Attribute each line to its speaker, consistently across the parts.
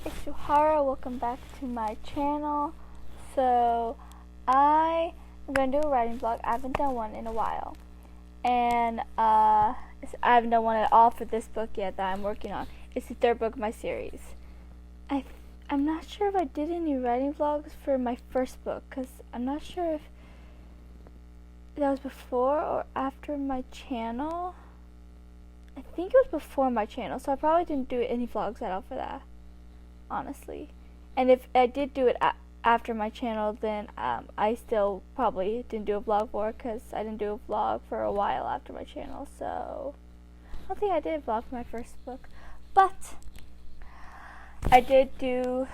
Speaker 1: it's Shuhara. Welcome back to my channel. So, I am going to do a writing vlog. I haven't done one in a while. And, I haven't done one at all for this book yet that I'm working on. It's the third book of my series. I'm not sure if I did any writing vlogs for my first book, because I'm not sure if that was before or after my channel. I think it was before my channel, so I probably didn't do any vlogs at all for that, honestly. And if I did do it after my channel, then I still probably didn't do a vlog for it, because I didn't do a vlog for a while after my channel, so I don't think I did a vlog for my first book. But I did do,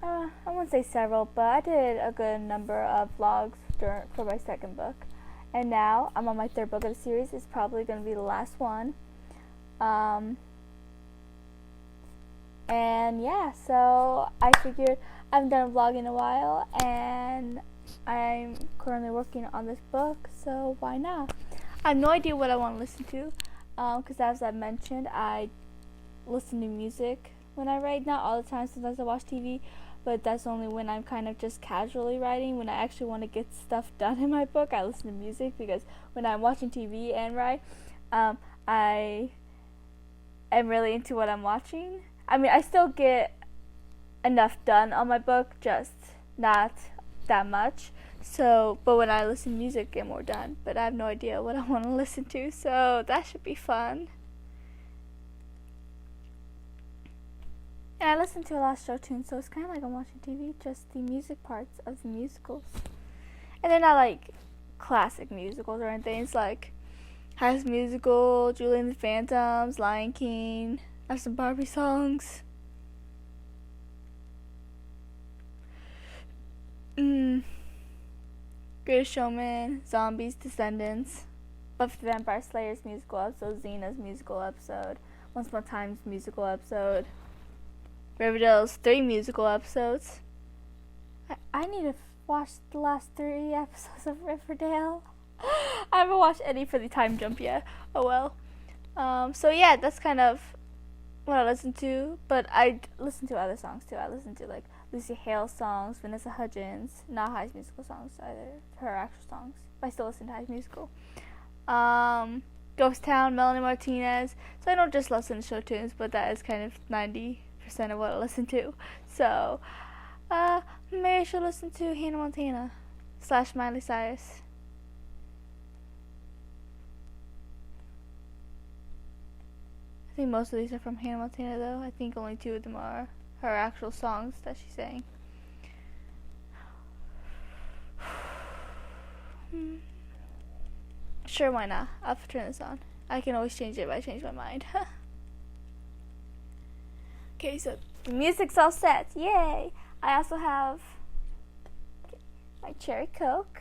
Speaker 1: I won't say several, but I did a good number of vlogs for my second book. And now I'm on my third book of the series. It's probably going to be the last one. And yeah, so I figured I haven't done a vlog in a while, and I'm currently working on this book, so why not? I have no idea what I want to listen to, because as I mentioned, I listen to music when I write. Not all the time, sometimes I watch TV, but that's only when I'm kind of just casually writing. When I actually want to get stuff done in my book, I listen to music, because when I'm watching TV and write, I am really into what I'm watching. I mean, I still get enough done on my book, just not that much. So, but when I listen to music, I get more done. But I have no idea what I want to listen to, so that should be fun. And I listen to a lot of show tunes, so it's kind of like I'm watching TV, just the music parts of the musicals. And they're not like classic musicals or anything. It's like High School Musical, Julie and the Phantoms, Lion King. I have some Barbie songs. Greatest Showman, Zombies, Descendants, Buffy the Vampire Slayer's musical episode, Xena's musical episode, Once Upon a Time's musical episode, Riverdale's 3 musical episodes. I need to watch the last 3 episodes of Riverdale. I haven't watched any for the time jump yet. Oh well. So yeah, that's kind of what I listen to, but I listen to other songs too. I listen to like Lucy Hale songs, Vanessa Hudgens, not High School Musical songs either, her actual songs, but I still listen to High School Musical. Ghost Town, Melanie Martinez. So I don't just listen to show tunes, but that is kind of 90% of what I listen to. So maybe I should listen to Hannah Montana / Miley Cyrus. I think most of these are from Hannah Montana, though. I think only 2 of them are her actual songs that she sang. Sure, why not? I'll turn this on. I can always change it if I change my mind. Okay, so the music's all set. Yay! I also have my cherry Coke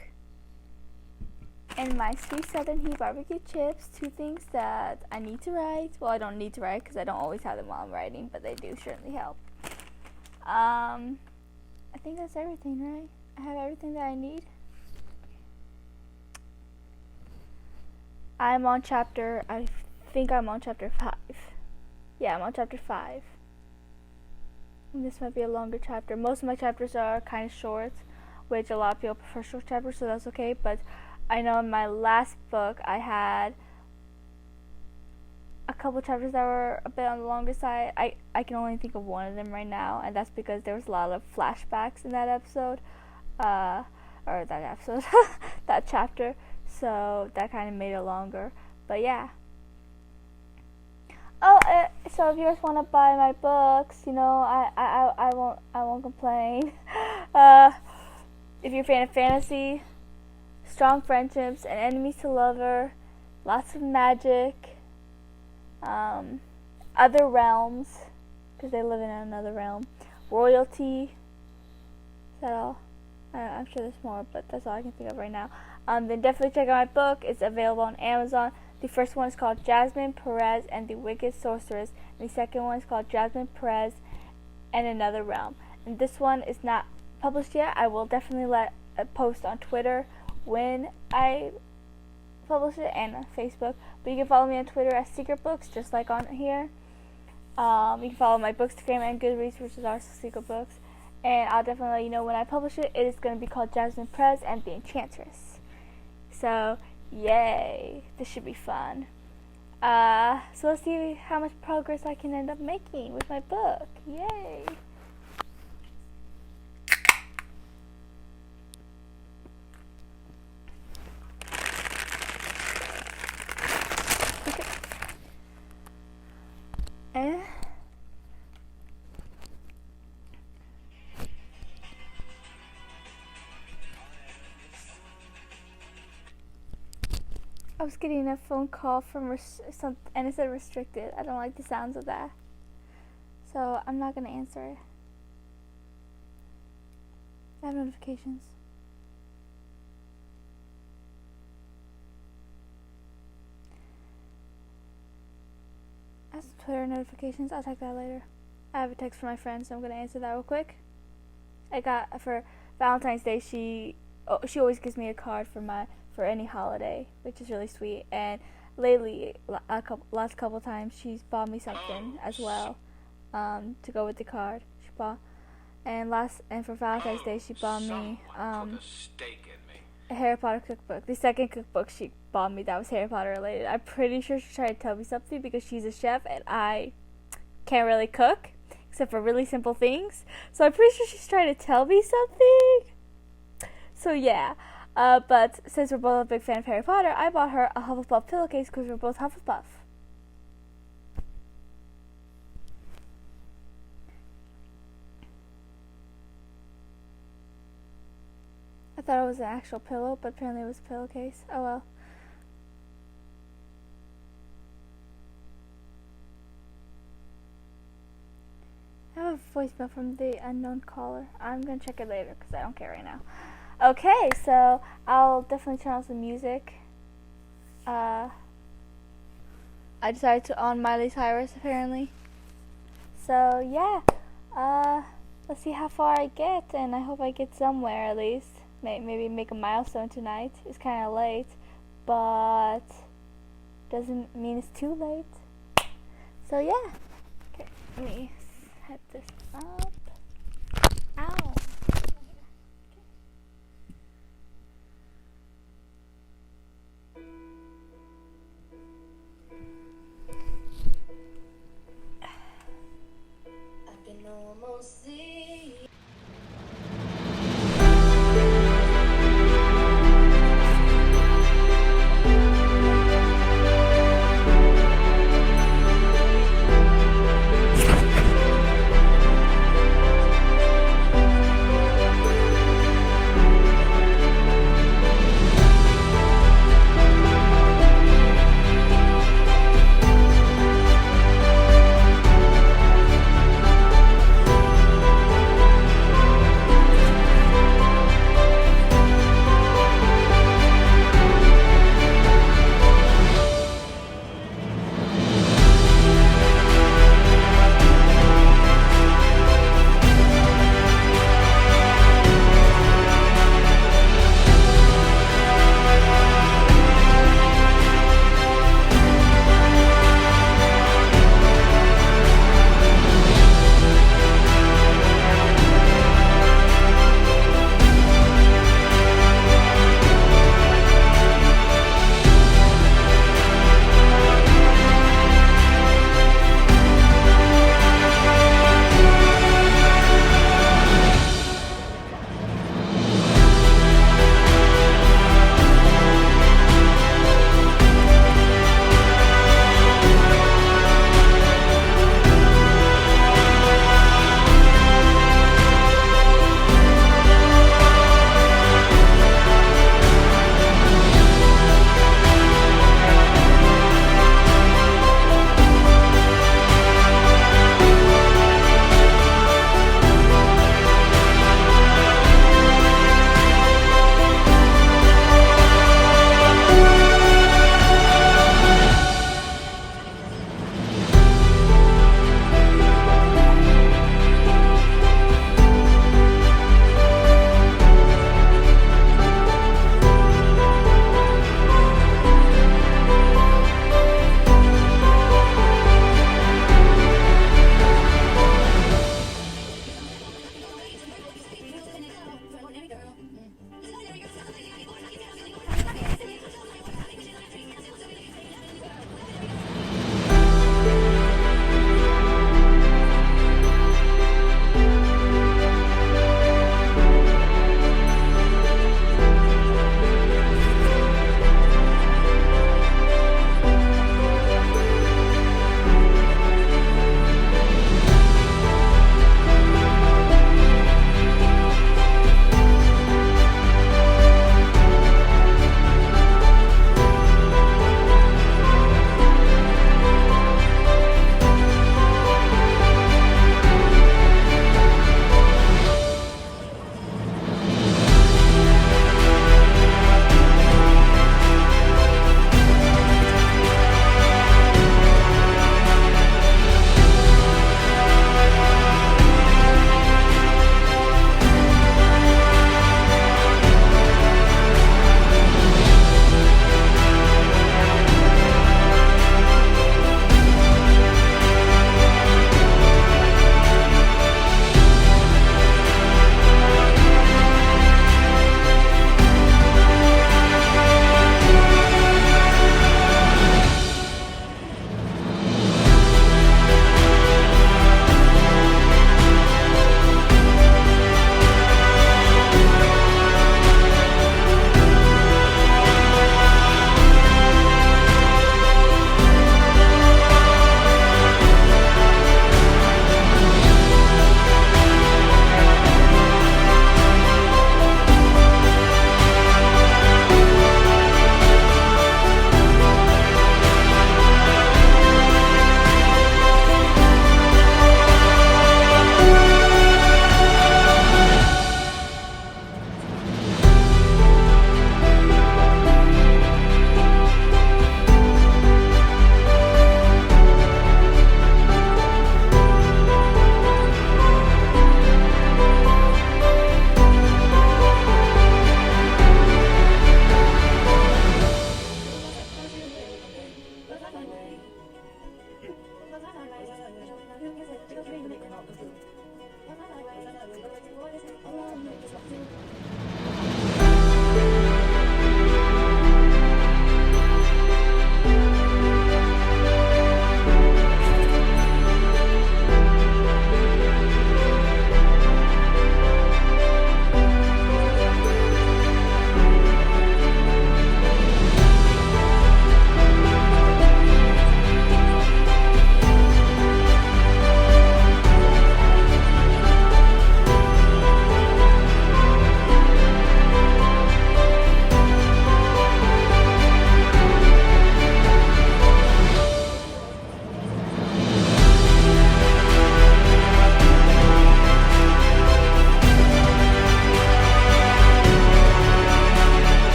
Speaker 1: and my sweet Southern Heat barbecue chips, 2 things that I need to write. Well, I don't need to write because I don't always have them while I'm writing, but they do certainly help. I think that's everything, right? I have everything that I need. I think I'm on chapter 5. Yeah, I'm on chapter 5. And this might be a longer chapter. Most of my chapters are kind of short, which a lot of people prefer short chapters, so that's okay, but I know in my last book I had a couple chapters that were a bit on the longer side. I can only think of one of them right now, and that's because there was a lot of flashbacks in that episode, that chapter, so that kind of made it longer. But yeah. Oh, so if you guys want to buy my books, you know, I won't complain. If you're a fan of fantasy, strong friendships, and enemies to lover, lots of magic, other realms, because they live in another realm, royalty. Is that all? I'm sure there's more, but that's all I can think of right now. Then definitely check out my book. It's available on Amazon. The first one is called Jasmine Perez and the Wicked Sorceress, and the second one is called Jasmine Perez and Another Realm. And this one is not published yet. I will definitely post on Twitter when I publish it, and on Facebook. But you can follow me on Twitter at Secret Books, just like on here. You can follow my Bookstagram and Goodreads, which is our secret books. And I'll definitely let you know when I publish it. It is going to be called Jasmine Prez and the Enchantress. So, yay. This should be fun. So let's see how much progress I can end up making with my book. Yay. I was getting a phone call from and it said restricted. I don't like the sounds of that. So I'm not going to answer it. I have notifications. I have some Twitter notifications. I'll check that later. I have a text from my friend, so I'm going to answer that real quick. I got, for Valentine's Day, she always gives me a card for any holiday, which is really sweet. And lately, last couple times, she's bought me something as well, to go with the card. She bought, and for Valentine's Day, she bought me a Harry Potter cookbook. The second cookbook she bought me that was Harry Potter related. I'm pretty sure she tried to tell me something because she's a chef and I can't really cook except for really simple things. So I'm pretty sure she's trying to tell me something. So yeah. But since we're both a big fan of Harry Potter, I bought her a Hufflepuff pillowcase because we're both Hufflepuff. I thought it was an actual pillow, but apparently it was a pillowcase. Oh well. I have a voicemail from the unknown caller. I'm going to check it later because I don't care right now. Okay, so I'll definitely turn on some music. I decided to on Miley Cyrus apparently. So yeah, let's see how far I get, and I hope I get somewhere at least. Maybe make a milestone tonight. It's kind of late, but doesn't mean it's too late. So yeah. Okay, let me set this up. Ow.
Speaker 2: Almost see.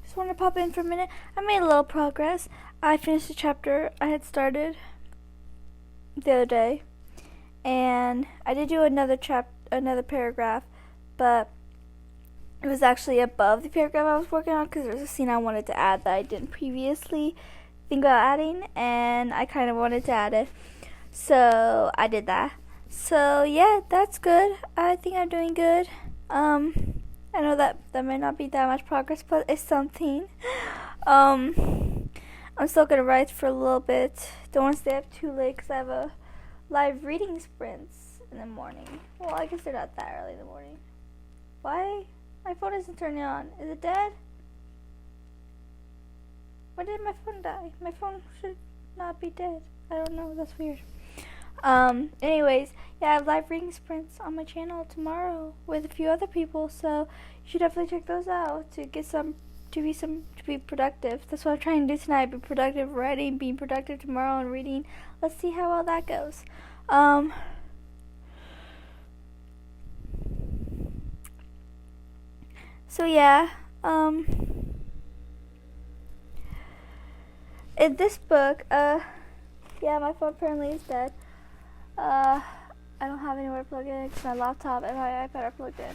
Speaker 1: just wanted to pop in for a minute. I made a little progress. I finished the chapter I had started the other day, and I did do another paragraph, but it was actually above the paragraph I was working on because there was a scene I wanted to add that I didn't previously think about adding, and I kind of wanted to add it, so I did that. So yeah, that's good. I think I'm doing good. I know that might not be that much progress, but it's something. I'm still gonna write for a little bit. Don't want to stay up too late because I have a live reading sprints in the morning. Well, I guess they're not that early in the morning. Why? My phone isn't turning on. Is it dead? When did my phone die? My phone should not be dead. I don't know. That's weird. Anyways, yeah, I have live reading sprints on my channel tomorrow with a few other people, so you should definitely check those out to be productive. That's what I'm trying to do tonight, be productive writing, being productive tomorrow and reading. Let's see how well that goes. So yeah, in this book, yeah, my phone apparently is dead. I don't have anywhere to plug it in because my laptop and my iPad are plugged in.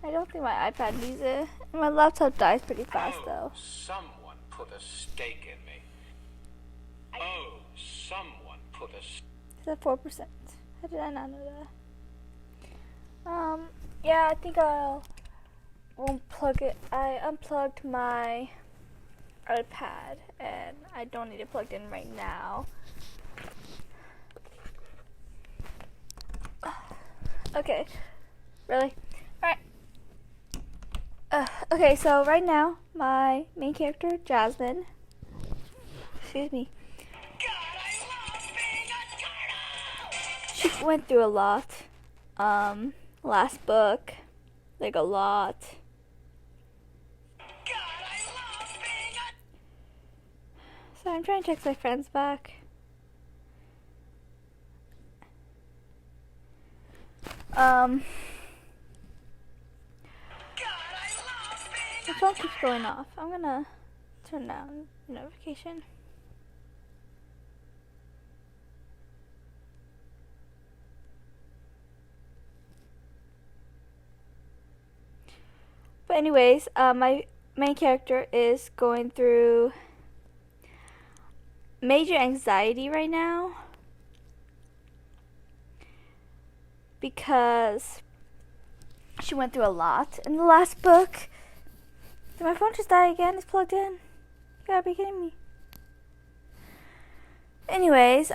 Speaker 1: I don't think my iPad needs it. My laptop dies pretty fast though.
Speaker 3: Someone put a stake in me. Oh, someone put a stake.
Speaker 1: It's at 4%. How did I not know that? Yeah, I think I'll unplug it. I unplugged my iPad and I don't need it plugged in right now. Okay, really? Alright. Okay, so right now, my main character, Jasmine, excuse me, she went through a lot, last book, like a lot. So I'm trying to text my friends back. My phone keeps going off. I'm gonna turn down the notification. But anyways, my main character is going through major anxiety right now because she went through a lot in the last book. Did my phone just die again? It's plugged in. You gotta be kidding me. Anyways,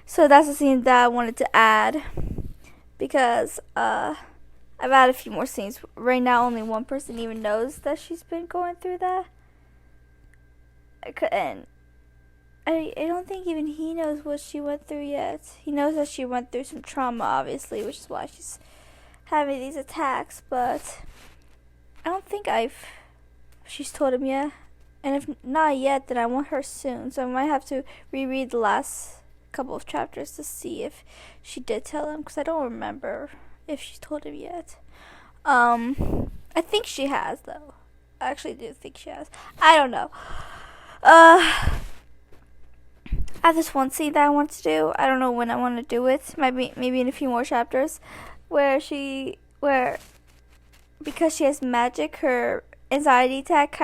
Speaker 1: so that's the scene that I wanted to add because I've added a few more scenes. Right now, only one person even knows that she's been going through that, and I don't think even he knows what she went through yet. He knows that she went through some trauma, obviously, which is why she's having these attacks, but I don't think she's told him yet. And if not yet, then I want her soon. So I might have to reread the last couple of chapters to see if she did tell him, because I don't remember if she's told him yet. I think she has, though. I actually do think she has. I don't know. I have this one scene that I want to do. I don't know when I want to do it. Maybe in a few more chapters, where because she has magic, her anxiety attack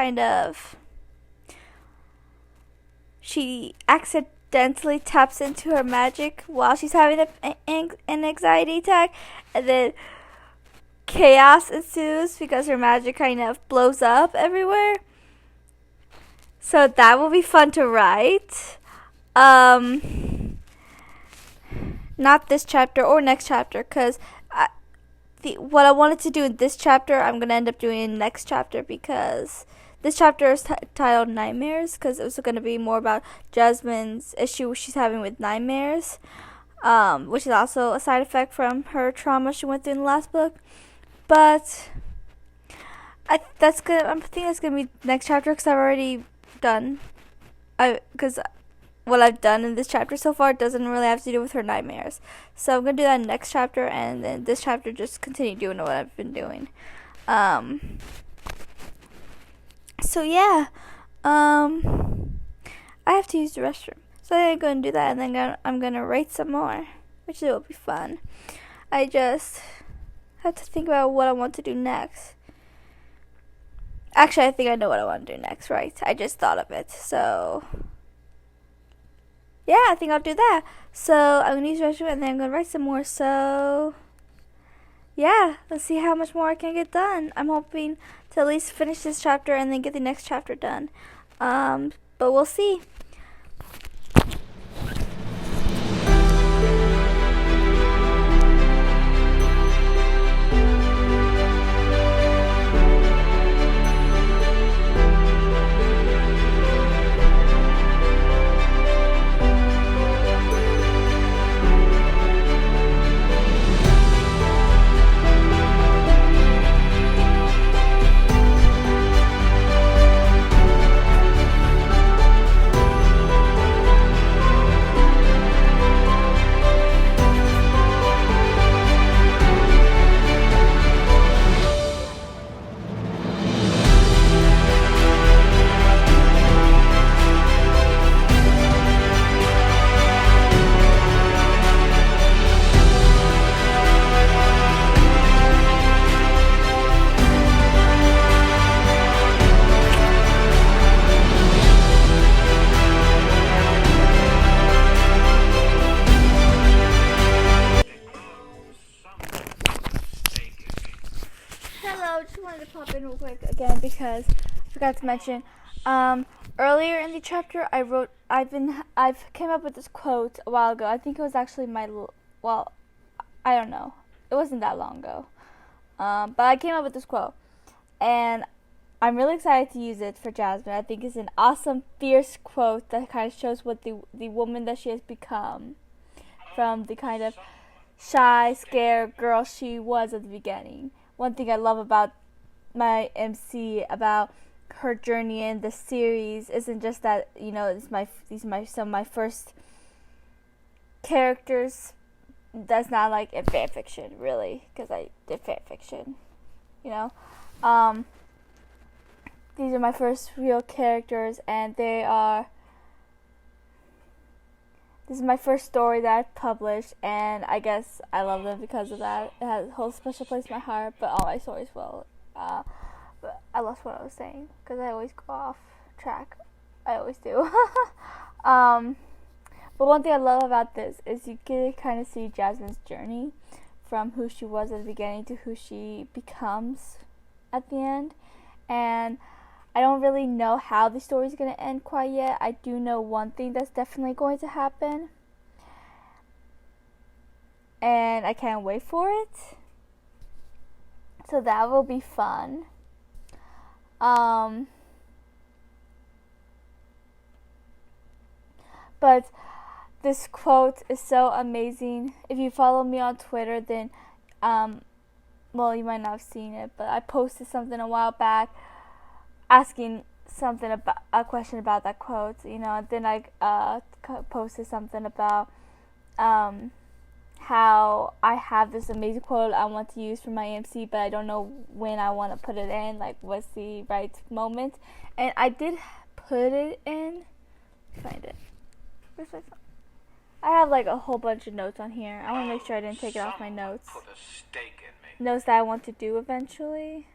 Speaker 1: she accidentally taps into her magic while she's having an anxiety attack, and then chaos ensues because her magic kind of blows up everywhere. So that will be fun to write. Not this chapter or next chapter, because what I wanted to do in this chapter, I'm going to end up doing in the next chapter, because this chapter is titled Nightmares, because it was going to be more about Jasmine's issue she's having with nightmares, which is also a side effect from her trauma she went through in the last book. But I think that's going to be next chapter, because I've already done, because what I've done in this chapter so far doesn't really have to do with her nightmares. So I'm going to do that next chapter, and then this chapter just continue doing what I've been doing. So yeah, I have to use the restroom. So I'm going to do that, and then I'm going to write some more, which will be fun. I just have to think about what I want to do next. Actually, I think I know what I want to do next, right? I just thought of it. So yeah, I think I'll do that. So I'm going to use the restroom, and then I'm going to write some more. So yeah, let's see how much more I can get done. I'm hoping to at least finish this chapter and then get the next chapter done. But we'll see. Hello, just wanted to pop in real quick again because I forgot to mention. Earlier in the chapter, I've came up with this quote a while ago. I think it was actually I don't know. It wasn't that long ago. But I came up with this quote, and I'm really excited to use it for Jasmine. I think it's an awesome, fierce quote that kind of shows what the woman that she has become from the kind of shy, scared girl she was at the beginning. One thing I love about my MC, about her journey in the series, isn't just that, you know, these are some of my first characters. That's not like in fan fiction, really, because I did fan fiction, you know. These are my first real characters, and this is my first story that I've published, and I guess I love them because of that. It has a whole special place in my heart, but all my stories will. But I lost what I was saying, because I always go off track. I always do. But one thing I love about this is you get to kind of see Jasmine's journey from who she was at the beginning to who she becomes at the end. And I don't really know how the story's going to end quite yet. I do know one thing that's definitely going to happen, and I can't wait for it. So that will be fun. But this quote is so amazing. If you follow me on Twitter, then well, you might not have seen it, but I posted something a while back asking something about a question about that quote, you know. And then I posted something about how I have this amazing quote I want to use for my MC, but I don't know when I want to put it in, like what's the right moment. And I did put it in. Find it. Where's my phone? I have like a whole bunch of notes on here. I want to make sure I didn't take it off my notes.
Speaker 3: Put a stake in me.
Speaker 1: Notes that I want to do eventually,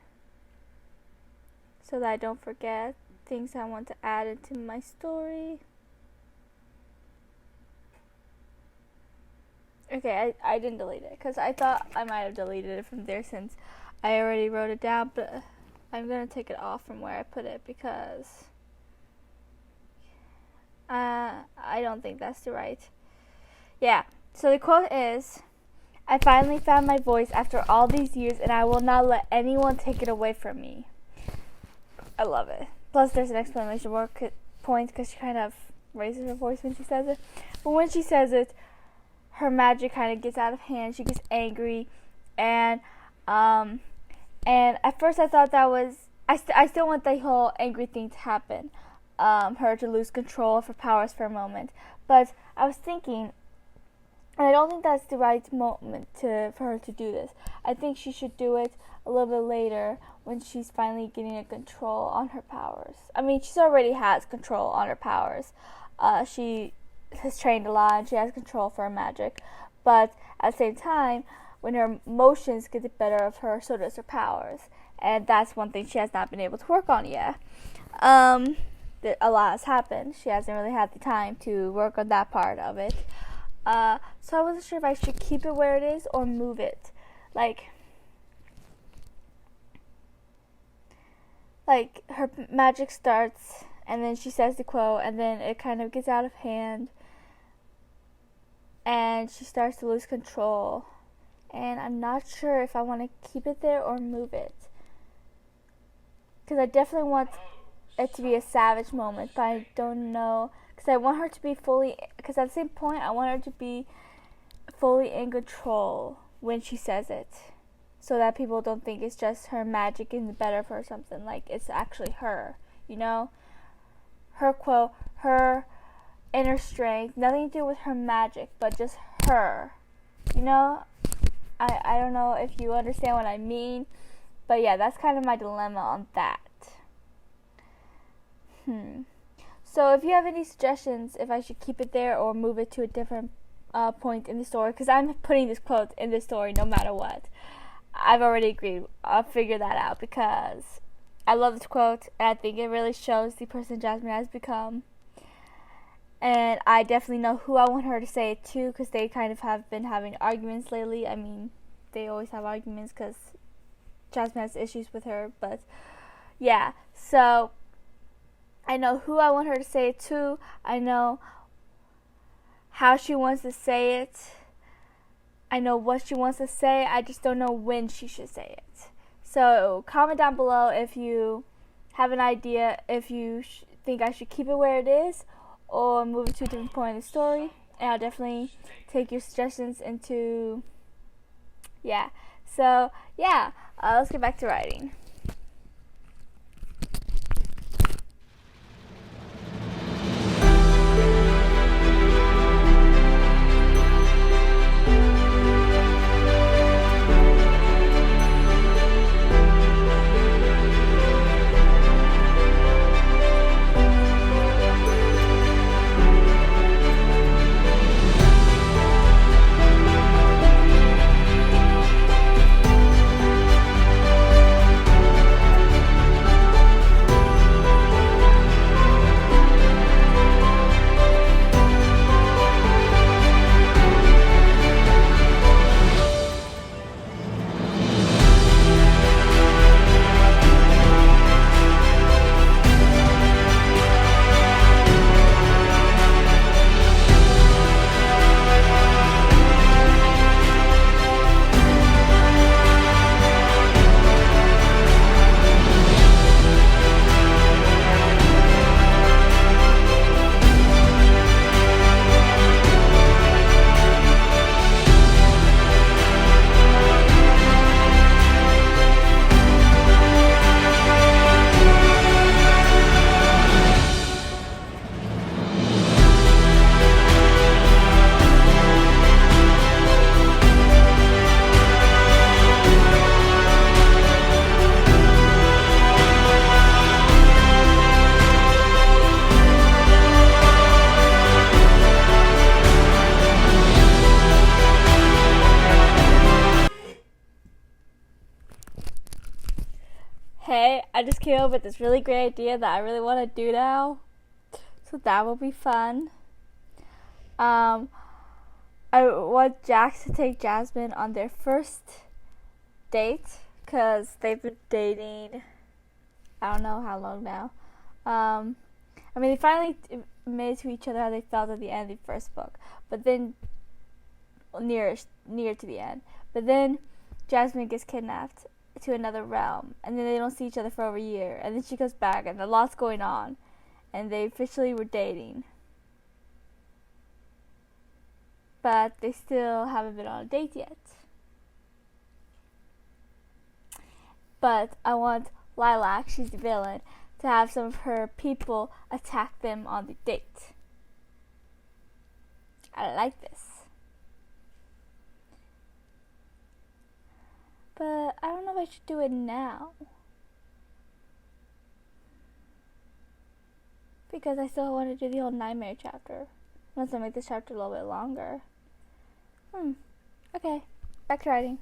Speaker 1: so that I don't forget things I want to add into my story. Okay, I didn't delete it because I thought I might have deleted it from there since I already wrote it down, but I'm going to take it off from where I put it because I don't think that's the right. Yeah, so the quote is, "I finally found my voice after all these years, and I will not let anyone take it away from me." I love it. Plus, there's an exclamation point because she kind of raises her voice when she says it. But when she says it, her magic kind of gets out of hand. She gets angry, and at first I thought that was I still want the whole angry thing to happen, her to lose control of her powers for a moment. But I was thinking, And I don't think that's the right moment for her to do this. I think she should do it a little bit later when she's finally getting a control on her powers. I mean, she already has control on her powers. She has trained a lot and she has control for her magic. But at the same time, when her emotions get the better of her, so does her powers. And that's one thing she has not been able to work on yet. A lot has happened. She hasn't really had the time to work on that part of it. So I wasn't sure if I should keep it where it is or move it. Like her magic starts and then she says the quote and then it kind of gets out of hand and she starts to lose control. And I'm not sure if I want to keep it there or move it. Because I definitely want it to be a savage moment, but I don't know. Because I want her to be because at the same point, I want her to be fully in control when she says it. So that people don't think it's just her magic getting the better of her or something. Like, it's actually her, you know? Her quote, her inner strength, nothing to do with her magic, but just her. You know? I don't know if you understand what I mean. But yeah, that's kind of my dilemma on that. So if you have any suggestions if I should keep it there or move it to a different point in the story, because I'm putting this quote in the story no matter what. I've already agreed. I'll figure that out because I love this quote and I think it really shows the person Jasmine has become. And I definitely know who I want her to say it to because they kind of have been having arguments lately. I mean, they always have arguments because Jasmine has issues with her. But yeah, so I know who I want her to say it to. I know how she wants to say it. I know what she wants to say. I just don't know when she should say it. So comment down below if you have an idea, if you think I should keep it where it is or move it to a different point in the story. And I'll definitely take your suggestions into, yeah. So, yeah, let's get back to writing. Hey, I just came up with this really great idea that I really want to do now. So that will be fun. I want Jax to take Jasmine on their first date because they've been dating I don't know how long now. I mean, they finally admitted to each other how they felt at the end of the first book, but then near to the end. But then Jasmine gets kidnapped to another realm, and then they don't see each other for over a year, and then she goes back, and a lot's going on, and they officially were dating. But they still haven't been on a date yet. But I want Lilac, she's the villain, to have some of her people attack them on the date. I like this. I should do it now. Because I still want to do the whole nightmare chapter. Unless I make this chapter a little bit longer. Okay, back to writing.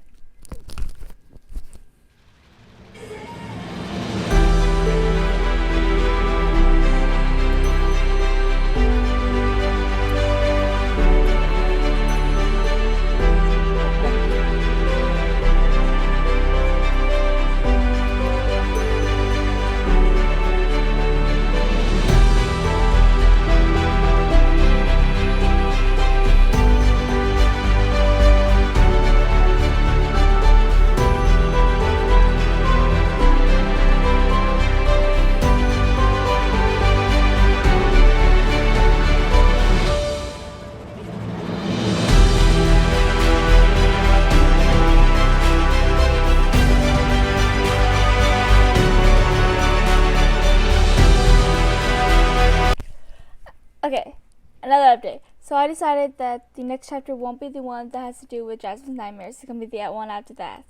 Speaker 1: Okay, another update. So I decided that the next chapter won't be the one that has to do with Jasmine's nightmares. It's gonna be the one after that.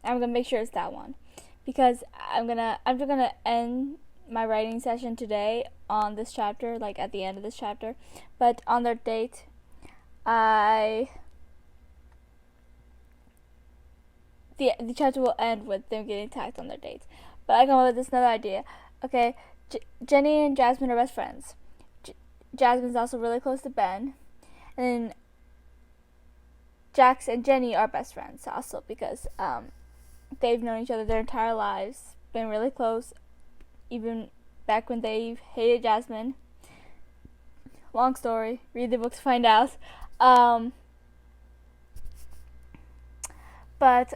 Speaker 1: I'm gonna make sure it's that one, because I'm just gonna end my writing session today on this chapter, like at the end of this chapter. But on their date, the chapter will end with them getting attacked on their date. But I come up with this another idea. Okay, Jenny and Jasmine are best friends. Jasmine's also really close to Ben, and then Jax and Jenny are best friends also because they've known each other their entire lives, been really close, even back when they hated Jasmine. Long story, read the books to find out. But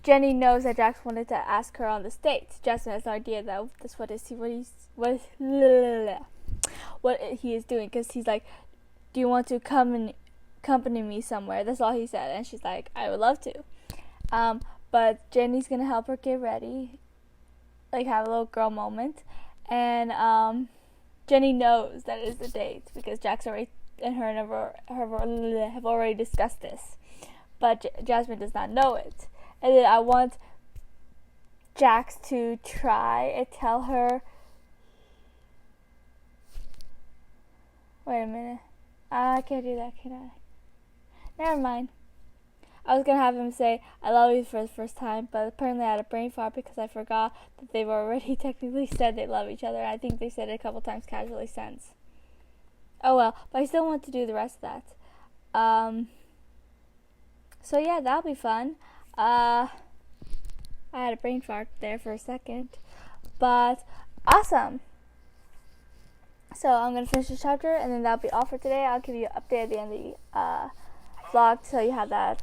Speaker 1: Jenny knows that Jax wanted to ask her on this date. Jasmine has no idea that that's what he is doing, because he's like, do you want to come and accompany me somewhere? That's all he said, and she's like, I would love to. But Jenny's gonna help her get ready, like have a little girl moment, and Jenny knows that it is the date because Jax and her have already discussed this, but Jasmine does not know it. And then I want Jax to try and tell her. Wait a minute. I can't do that, can I? Never mind. I was going to have him say, I love you for the first time, but apparently I had a brain fart because I forgot that they've already technically said they love each other. I think they said it a couple times casually since. Oh well, but I still want to do the rest of that. So yeah, that'll be fun. I had a brain fart there for a second. But awesome. So I'm going to finish this chapter, and then that'll be all for today. I'll give you an update at the end of the vlog to tell you how the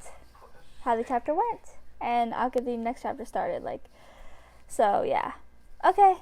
Speaker 1: chapter went. And I'll get the next chapter started. So yeah. Okay.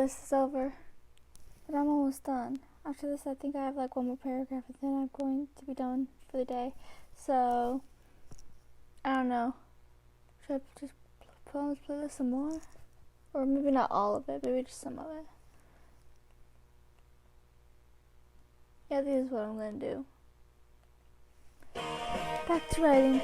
Speaker 1: this is over. But I'm almost done. After this, I think I have like one more paragraph, and then I'm going to be done for the day. So, I don't know. Should I just put on this playlist some more? Or maybe not all of it, maybe just some of it. Yeah, this is what I'm going to do. Back to writing.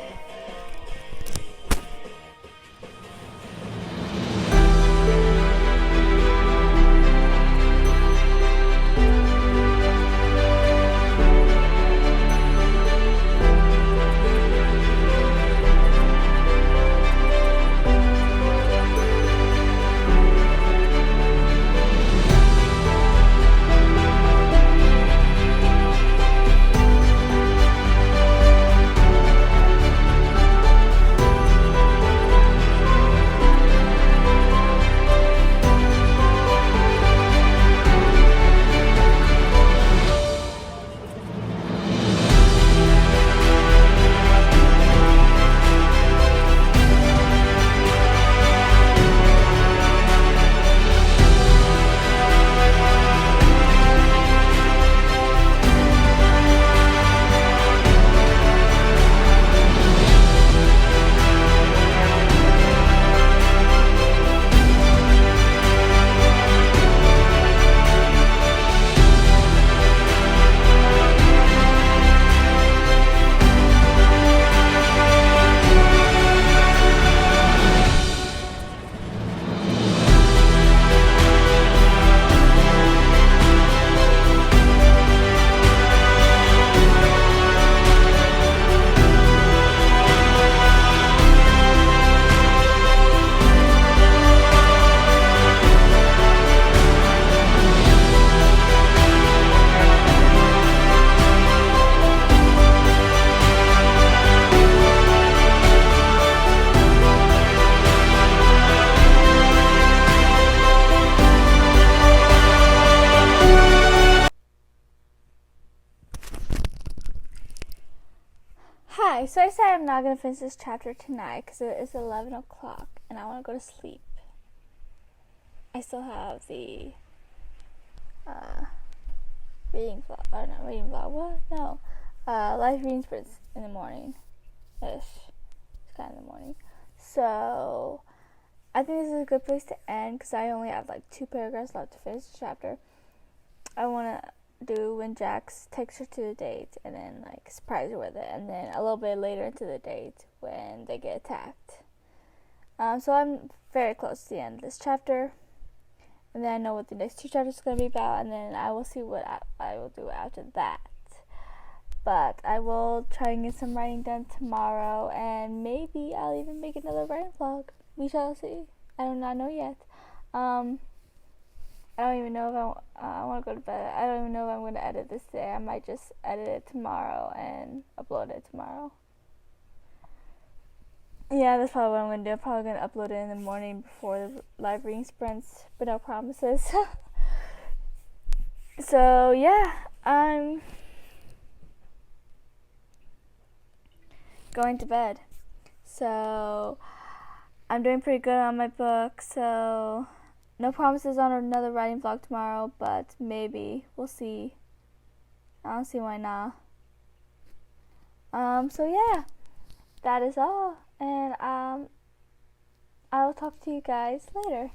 Speaker 1: Hi, so I said I'm not going to finish this chapter tonight because it is 11 o'clock and I want to go to sleep. I still have the reading vlog, or not reading vlog, what? No, live reading sprints in the morning-ish. It's kind of in the morning. So, I think this is a good place to end because I only have like 2 paragraphs left to finish the chapter. I want to do when Jax takes her to the date and then like surprise her with it, and then a little bit later into the date when they get attacked. So I'm very close to the end of this chapter, and then I know what the next 2 chapters are going to be about, and then I will see what I will do after that. But I will try and get some writing done tomorrow, and maybe I'll even make another writing vlog. We shall see. I do not know yet. I don't even know if I want to go to bed. I don't even know if I'm going to edit this today. I might just edit it tomorrow and upload it tomorrow. Yeah, that's probably what I'm going to do. I'm probably going to upload it in the morning before the live reading sprints, but no promises. So, yeah, I'm going to bed. So, I'm doing pretty good on my book, so no promises on another writing vlog tomorrow, but maybe. We'll see. I don't see why not. So yeah, that is all, and I will talk to you guys later.